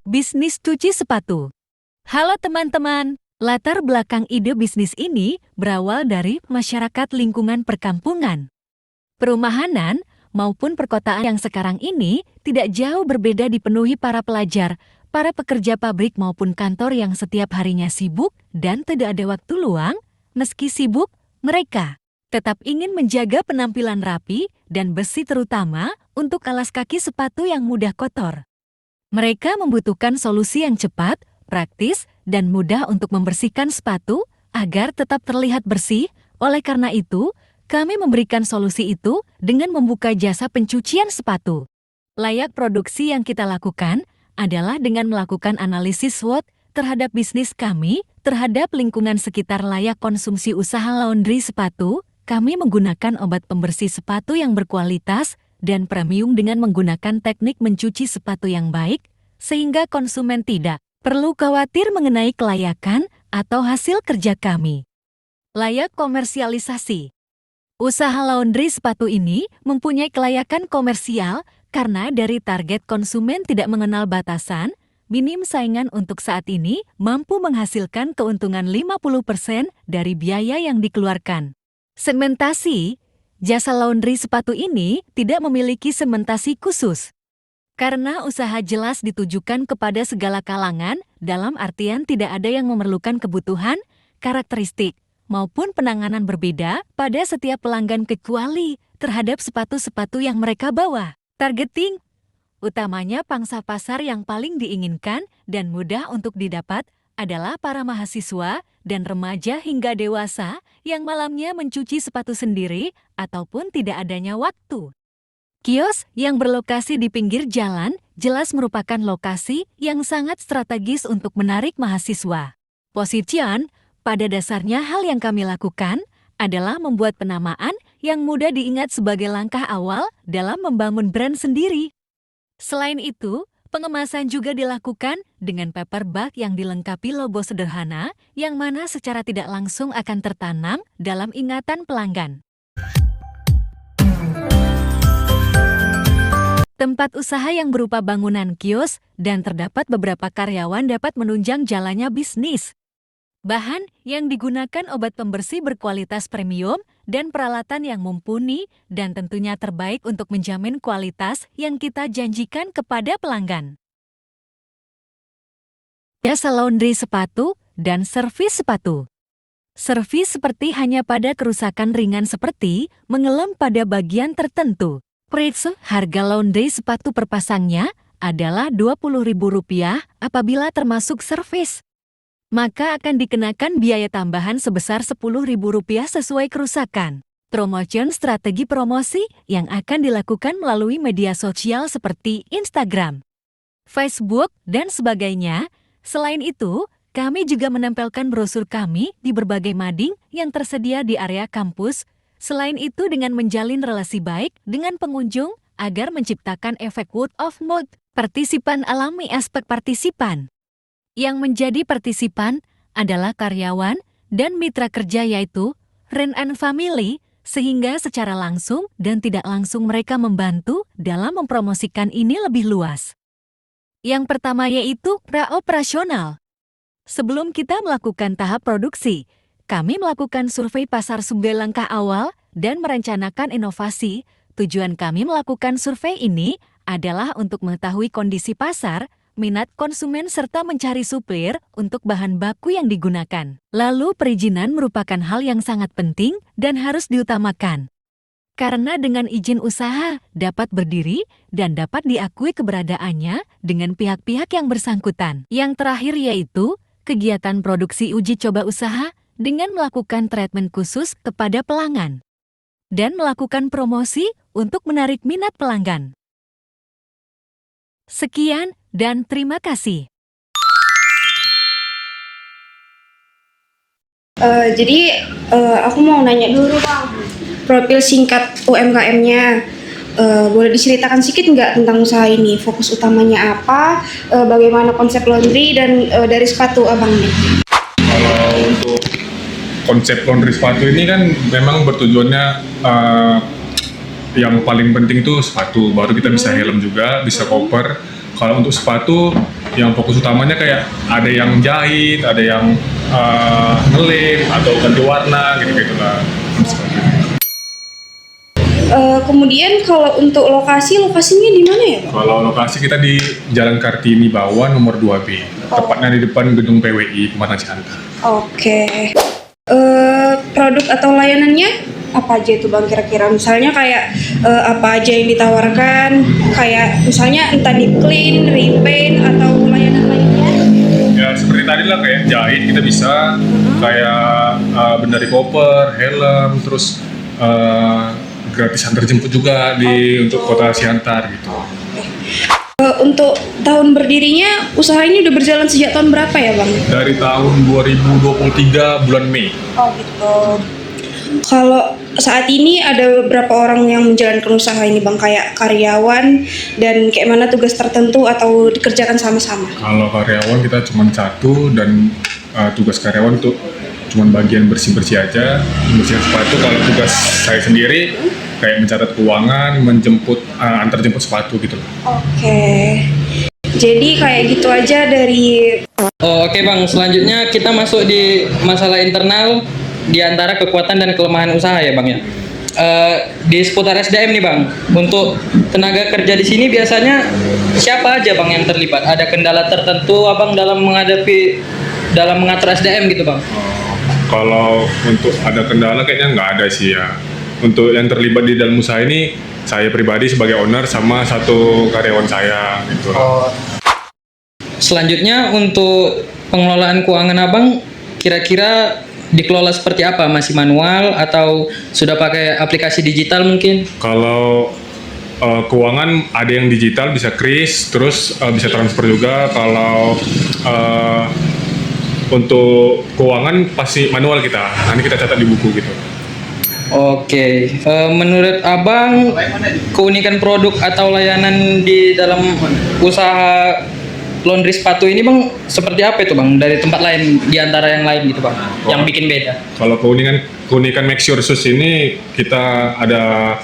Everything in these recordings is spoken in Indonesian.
Bisnis cuci sepatu. Halo teman-teman, latar belakang ide bisnis ini berawal dari masyarakat lingkungan perkampungan. Perumahanan maupun perkotaan yang sekarang ini tidak jauh berbeda dipenuhi para pelajar, para pekerja pabrik maupun kantor yang setiap harinya sibuk dan tidak ada waktu luang. Meski sibuk, mereka tetap ingin menjaga penampilan rapi dan bersih terutama untuk alas kaki sepatu yang mudah kotor. Mereka membutuhkan solusi yang cepat, praktis, dan mudah untuk membersihkan sepatu agar tetap terlihat bersih. Oleh karena itu, kami memberikan solusi itu dengan membuka jasa pencucian sepatu. Layak produksi yang kita lakukan adalah dengan melakukan analisis SWOT terhadap bisnis kami, terhadap lingkungan sekitar layak konsumsi usaha laundry sepatu. Kami menggunakan obat pembersih sepatu yang berkualitas dan premium dengan menggunakan teknik mencuci sepatu yang baik, sehingga konsumen tidak perlu khawatir mengenai kelayakan atau hasil kerja kami. Layak komersialisasi. Usaha laundry sepatu ini mempunyai kelayakan komersial karena dari target konsumen tidak mengenal batasan, minim saingan untuk saat ini mampu menghasilkan keuntungan 50% dari biaya yang dikeluarkan. Segmentasi. Jasa laundry sepatu ini tidak memiliki segmentasi khusus. Karena usaha jelas ditujukan kepada segala kalangan, dalam artian tidak ada yang memerlukan kebutuhan, karakteristik, maupun penanganan berbeda pada setiap pelanggan kecuali terhadap sepatu-sepatu yang mereka bawa. Targeting. Utamanya pangsa pasar yang paling diinginkan dan mudah untuk didapat adalah para mahasiswa dan remaja hingga dewasa yang malamnya mencuci sepatu sendiri ataupun tidak adanya waktu. Kios yang berlokasi di pinggir jalan jelas merupakan lokasi yang sangat strategis untuk menarik mahasiswa. Position, pada dasarnya hal yang kami lakukan adalah membuat penamaan yang mudah diingat sebagai langkah awal dalam membangun brand sendiri. Selain itu, pengemasan juga dilakukan dengan paper bag yang dilengkapi logo sederhana yang mana secara tidak langsung akan tertanam dalam ingatan pelanggan. Tempat usaha yang berupa bangunan kios dan terdapat beberapa karyawan dapat menunjang jalannya bisnis. Bahan yang digunakan obat pembersih berkualitas premium dan peralatan yang mumpuni dan tentunya terbaik untuk menjamin kualitas yang kita janjikan kepada pelanggan. Jasa laundry sepatu dan servis sepatu. Servis seperti hanya pada kerusakan ringan seperti mengelam pada bagian tertentu. Price harga laundry sepatu per pasangnya adalah Rp20.000 apabila termasuk servis. Maka akan dikenakan biaya tambahan sebesar Rp10.000 sesuai kerusakan. Promotion strategi promosi yang akan dilakukan melalui media sosial seperti Instagram, Facebook, dan sebagainya. Selain itu, kami juga menempelkan brosur kami di berbagai mading yang tersedia di area kampus. Selain itu dengan menjalin relasi baik dengan pengunjung agar menciptakan efek word of mouth. Partisipan alami aspek partisipan. Yang menjadi partisipan adalah karyawan dan mitra kerja yaitu friend and family, sehingga secara langsung dan tidak langsung mereka membantu dalam mempromosikan ini lebih luas. Yang pertama yaitu pra-operasional. Sebelum kita melakukan tahap produksi, kami melakukan survei pasar sebagai langkah awal dan merencanakan inovasi. Tujuan kami melakukan survei ini adalah untuk mengetahui kondisi pasar, minat konsumen serta mencari supplier untuk bahan baku yang digunakan. Lalu perizinan merupakan hal yang sangat penting dan harus diutamakan. Karena dengan izin usaha dapat berdiri dan dapat diakui keberadaannya dengan pihak-pihak yang bersangkutan. Yang terakhir yaitu kegiatan produksi uji coba usaha dengan melakukan treatment khusus kepada pelanggan dan melakukan promosi untuk menarik minat pelanggan. Sekian dan terima kasih. Aku mau nanya dulu Bang, profil singkat UMKM-nya. Boleh diceritakan sedikit nggak tentang usaha ini? Fokus utamanya apa? Bagaimana konsep laundry dan dari sepatu abangnya? Kalau untuk konsep laundry sepatu ini kan memang bertujuannya yang paling penting tuh sepatu, baru kita bisa helm juga, bisa koper. Kalau untuk sepatu yang fokus utamanya kayak ada yang jahit, ada yang ngelem atau ganti warna gitu-gitu lah. Kemudian kalau untuk lokasinya di mana ya, Bang? Kalau lokasi kita di Jalan Kartini Bawah nomor 2B, tepatnya di depan gedung PWI Pematang Siantar. Oke. Produk atau layanannya apa aja itu, Bang, kira-kira? Misalnya kayak apa aja yang ditawarkan, kayak misalnya entah deep clean, repaint, atau layanan lainnya? Ya seperti tadi lah, kayak jahit kita bisa, kayak benerin koper, helm, terus gratis antar jemput juga untuk kota Siantar gitu. Untuk tahun berdirinya, usaha ini udah berjalan sejak tahun berapa ya, Bang? Dari tahun 2023 bulan Mei. Oh gitu. Kalau saat ini ada beberapa orang yang menjalankan usaha ini, Bang, kayak karyawan dan kayak mana tugas tertentu atau dikerjakan sama-sama? Kalau karyawan kita cuma satu, dan tugas karyawan tuh cuma bagian bersih-bersih aja, membersihkan sepatu. Kalau tugas saya sendiri kayak mencatat keuangan, antar jemput sepatu gitu. Oke. Jadi kayak gitu aja dari... Oke Bang, selanjutnya kita masuk di masalah internal di antara kekuatan dan kelemahan usaha ya Bang ya. Di seputar SDM nih Bang, untuk tenaga kerja di sini biasanya siapa aja Bang yang terlibat? Ada kendala tertentu Abang dalam mengatur SDM gitu Bang? Kalau untuk ada kendala kayaknya nggak ada sih ya. Untuk yang terlibat di dalam usaha ini, saya pribadi sebagai owner sama satu karyawan saya gitu. Selanjutnya untuk pengelolaan keuangan Abang, kira-kira dikelola seperti apa? Masih manual atau sudah pakai aplikasi digital mungkin? Kalau keuangan ada yang digital, bisa kris, terus bisa transfer juga. Kalau untuk keuangan pasti manual kita, nanti kita catat di buku gitu. Oke, menurut Abang keunikan produk atau layanan di dalam usaha laundry sepatu ini Bang seperti apa itu Bang dari tempat lain di antara yang lain gitu Bang, yang bikin beda? Kalau keunikan Make Sure Shoes ini, kita ada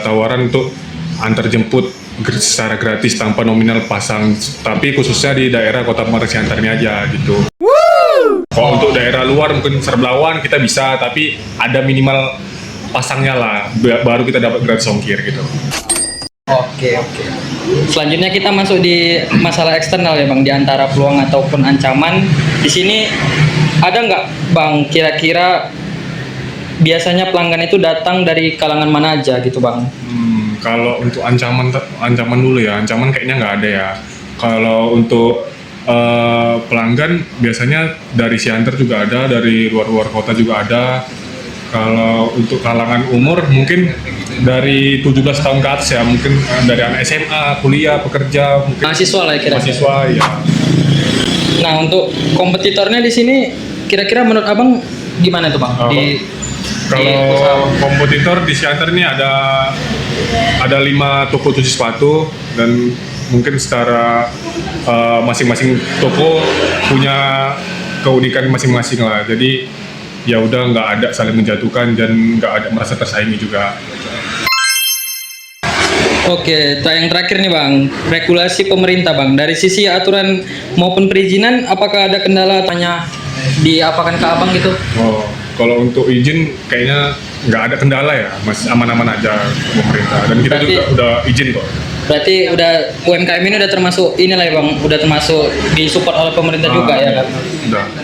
tawaran untuk antar jemput secara gratis tanpa nominal pasang, tapi khususnya di daerah Kota Pematang Siantar ini aja gitu. Kalau untuk daerah luar mungkin Serblawan kita bisa, tapi ada minimal pasangnya lah, baru kita dapat gratis ongkir gitu. Oke. Selanjutnya kita masuk di masalah eksternal ya Bang, di antara peluang ataupun ancaman. Di sini ada nggak Bang kira-kira biasanya pelanggan itu datang dari kalangan mana aja gitu Bang? Kalau untuk ancaman dulu ya, ancaman kayaknya nggak ada ya. Kalau untuk pelanggan biasanya dari Siantar juga ada, dari luar kota juga ada. Kalau untuk kalangan umur mungkin dari 17 tahun ke atas ya, mungkin dari anak SMA, kuliah, pekerja, mungkin Mahasiswa lah kira-kira. mahasiswa ya. Nah untuk kompetitornya di sini kira-kira menurut Abang gimana tuh Bang? Kalau kompetitor di Siantar ini ada 5 toko cuci sepatu, dan mungkin secara masing-masing toko punya keunikan masing-masing lah. Jadi ya udah nggak ada saling menjatuhkan dan nggak ada merasa tersaingi juga. Oke, yang terakhir nih Bang, regulasi pemerintah Bang. Dari sisi aturan maupun perizinan, apakah ada kendala tanya diapakan ke Abang gitu? Kalau untuk izin kayaknya nggak ada kendala ya, masih aman-aman aja pemerintah. Dan kita juga udah izin kok. Berarti udah UMKM ini udah termasuk inilah ya Bang, udah termasuk disupport oleh pemerintah juga ya kan?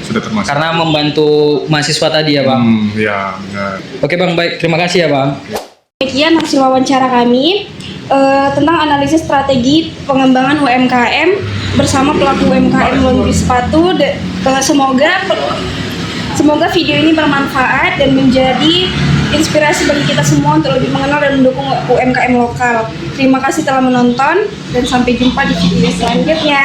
Sudah termasuk. Karena membantu mahasiswa tadi ya Bang. Ya benar. Oke Bang, baik, terima kasih ya Bang. Demikian hasil wawancara kami tentang analisis strategi pengembangan UMKM bersama pelaku UMKM laundry sepatu. Semoga video ini bermanfaat dan menjadi inspirasi bagi kita semua untuk lebih mengenal dan mendukung UMKM lokal. Terima kasih telah menonton dan sampai jumpa di video selanjutnya.